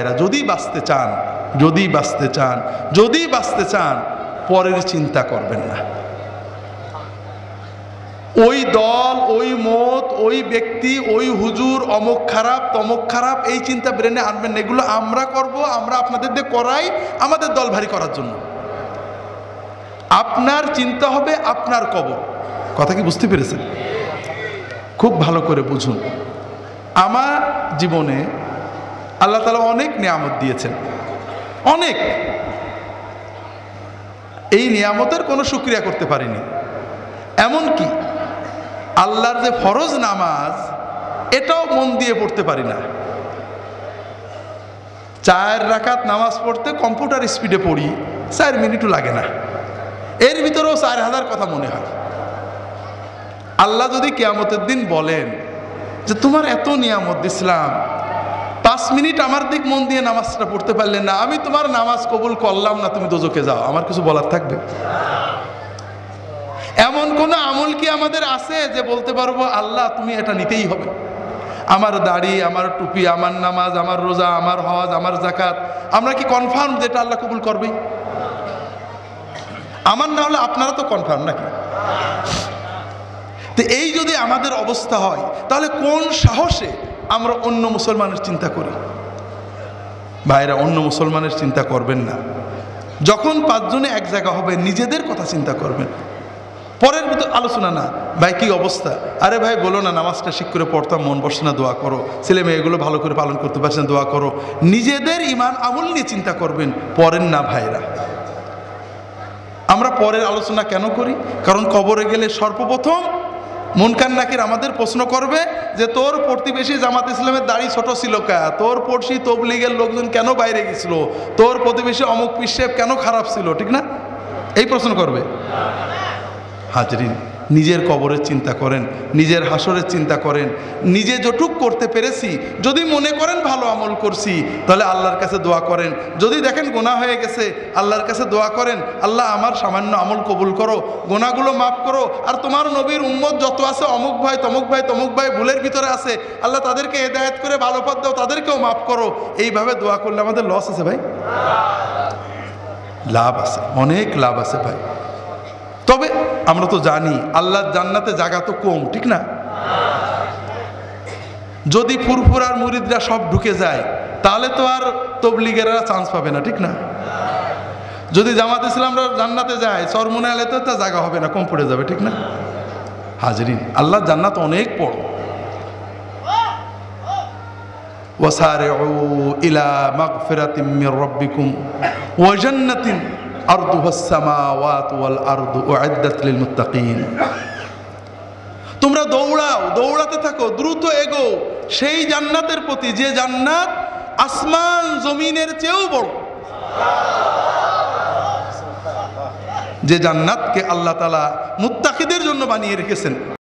ভাইরা, যদি বাঁচতে চান পরের চিন্তা করবেন না। ওই দল, ওই মত, ওই ব্যক্তি, ওই হুজুর অমুক খারাপ তমুক খারাপ, এই চিন্তা ব্রেনে আনবেন না। এগুলো আমরা করব, আমরা আপনাদের দিয়ে করাই আমাদের দল ভারী করার জন্য। আপনার চিন্তা হবে আপনার কবর। কথা কি বুঝতে পেরেছেন? খুব ভালো করে বুঝুন। আমার জীবনে আল্লাহ তাআলা অনেক নিয়ামত দিয়েছেন, অনেক। এই নিয়ামতের কোনো শুকরিয়া করতে পারিনি। এমনকি আল্লাহর যে ফরজ নামাজ, এটাও মন দিয়ে পড়তে পারি না। 4 রাকাত নামাজ পড়তে কম্পিউটার স্পিডে পড়ি, 4 মিনিটও লাগে না। এর ভিতরেও 4000 কথা মনে হয়। আল্লাহ যদি কিয়ামতের দিন বলেন যে তোমার এত নিয়ামত দিছিলাম, 5 মিনিট আমার দিক মন দিয়ে নামাজটা পড়তে পারলেন না, আমি তোমার নামাজ কবুল করলাম না, তুমি দোজখে যাও, আমার কিছু বলার থাকবে? এমন কোন আমল কি আমাদের আছে যে বলতে পারবো আল্লাহ তুমি এটা নিতেই হবে? আমার দাড়ি, আমার টুপি, আমার নামাজ, আমার রোজা, আমার হজ, আমার যাকাত, আমরা কি কনফার্ম যেটা আল্লাহ কবুল করবে? আমার না হলে আপনারা তো কনফার্ম নাকি? তো এই যদি আমাদের অবস্থা হয়, তাহলে কোন সাহসে আমরা অন্য মুসলমানের চিন্তা করি? ভাইরা, অন্য মুসলমানের চিন্তা করবেন না। যখন 5 জনে এক জায়গা হবে, নিজেদের কথা চিন্তা করবেন, পরের ভিতর আলোচনা না। ভাই কি অবস্থা? আরে ভাই বলো না, নামাজটা ঠিক করে পড়তাম, মন বসে না, দোয়া করো। ছেলে মেয়ে এগুলো ভালো করে পালন করতে পারছেন, দোয়া করো। নিজেদের ইমান আমল নিয়ে চিন্তা করবেন, পরের না। ভাইরা, আমরা পরের আলোচনা কেন করি? কারণ কবরে গেলে সর্বপ্রথম মুনকার নাকির আমাদের প্রশ্ন করবে যে তোর প্রতিবেশী জামাত ইসলামের দাড়ি ছোট ছিল কা, তোর পড়শি তবলিগের লোকজন কেন বাইরে গেছিল, তোর প্রতিবেশী অমুক পীর সাহেব কেন খারাপ ছিল, ঠিক না? এই প্রশ্ন করবে। হাজরিন, নিজের কবরের চিন্তা করেন, নিজের হাসরের চিন্তা করেন। নিজে যেটুক করতে পেরেছি, যদি মনে করেন ভালো আমল করছি, তাহলে আল্লাহর কাছে দোয়া করেন। যদি দেখেন গুনাহ হয়ে গেছে, আল্লাহর কাছে দোয়া করেন, আল্লাহ আমার সামান্য আমল কবুল করো, গুনাহগুলো মাফ করো। আর তোমার নবীর উম্মত যত আছে, অমুক ভাই তমুক ভাই তমুক ভাই ভুলের ভিতরে আছে, আল্লাহ তাদেরকে হেদায়েত করে ভালো পথ দাও, তাদেরকেও মাফ করো। এইভাবে দোয়া করলে আমাদের লস আছে ভাই? লাভ আছে, অনেক লাভ আছে ভাই। তবে আমরা তো জানি আল্লাহর জান্নাতে জায়গা তো কম, ঠিক না? যদি ফুরফুরার মুরিদরা সব ঢুকে যায়, তাহলে তো আর তবলিগেরা চান্স পাবে না, ঠিক না? যদি জামাত ইসলামরা জান্নাতে যায়, চরমনে আলেতে তো জায়গা হবে না, কম পড়ে যাবে, ঠিক না? হাজরিন, আল্লাহর জান্নাত অনেক বড়। ওয়াসারিউ ইলা মাগফিরাতিম মির রাব্বিকুম ওয়া জান্নাতিন আরদুহাস সামাওয়াতু ওয়াল আরদু উইদ্দাত লিল মুত্তাকিন। তোমরা দৌড়াও, দৌড়াতে থাকো, দ্রুত এগো সেই জান্নাতের প্রতি, যে জান্নাত আসমান জমিনের চেয়েও বড়, যে জান্নাতকে আল্লাহ তাআলা মুত্তাকিদের জন্য বানিয়ে রেখেছেন।